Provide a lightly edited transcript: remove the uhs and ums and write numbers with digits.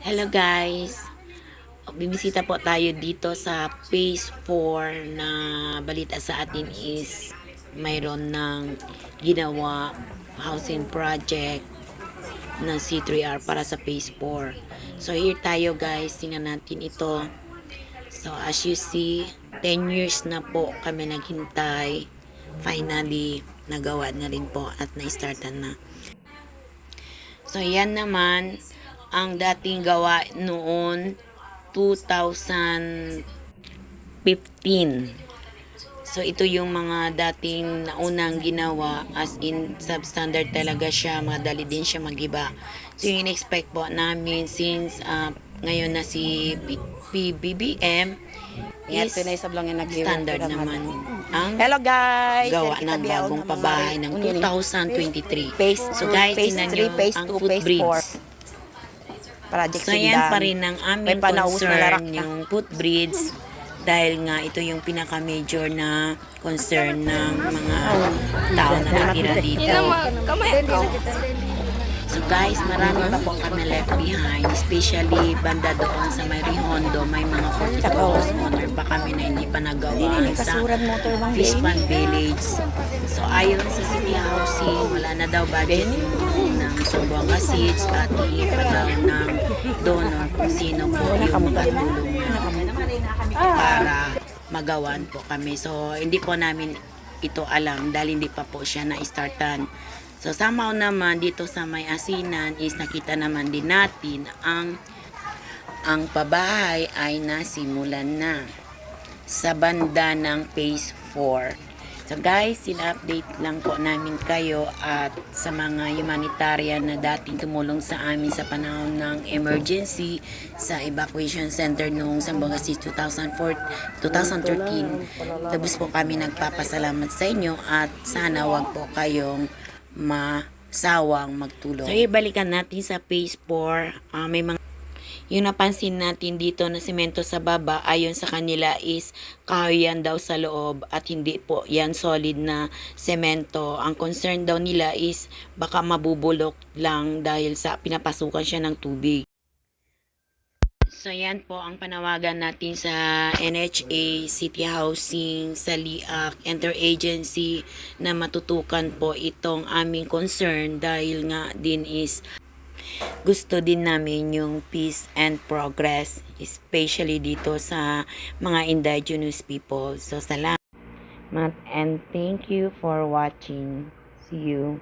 Hello guys, bibisita po tayo dito sa phase 4 na balita sa atin is mayroon ng ginawa housing project ng C3R para sa phase 4. So here tayo guys, tingnan natin ito. So as you see, 10 years na po kami naghintay. Finally, nagawa na rin po at na-startan na. So yan naman ang dating gawa noon 2015. So ito yung mga dating naunang ginawa, as in substandard talaga siya, madali din siya magiba. So yung in-expect po namin since ngayon na si PBBM is standard naman ang Hello guys, gawa ng bagong pabahay ng 2023. So guys, tingnan nyo ang footbridge. Project So yan pa rin ang aming concern, yung footbridge, dahil nga ito yung pinaka-major na concern ng mga tao na nakatira dito. So guys, marami pa po kami left behind, especially banda doon sa may Rihondo, may mga 44 homeowner pa kami na hindi pa nagawa sa Fishpan Village. So ayon sa City Housing, wala na daw budget ng Sumbonga Seeds at iipa daw ng donor kung sino po yung makatulong para magawan po kami. So hindi po namin ito alam dahil hindi pa po siya na-startan. So somehow naman dito sa may asinan is nakita naman din natin ang pabahay ay nasimulan na sa banda ng phase 4. So guys, sina-update lang po namin kayo at sa mga humanitarian na dating tumulong sa amin sa panahon ng emergency sa evacuation center noong Zamboanga City 2013. Labos po kami nagpapasalamat sa inyo at sana wag po kayong masawang magtulong. So ibalikan natin sa phase 4. May mga yung napansin natin dito na semento sa baba, ayon sa kanila is kahoy yan daw sa loob at hindi po yan solid na semento. Ang concern daw nila is baka mabubulok lang dahil sa pinapasukan siya ng tubig. So yan po ang panawagan natin sa NHA, City Housing, sa LIAC, Interagency na matutukan po itong aming concern dahil nga din is gusto din namin yung peace and progress, especially dito sa mga indigenous people. So salamat and thank you for watching. See you.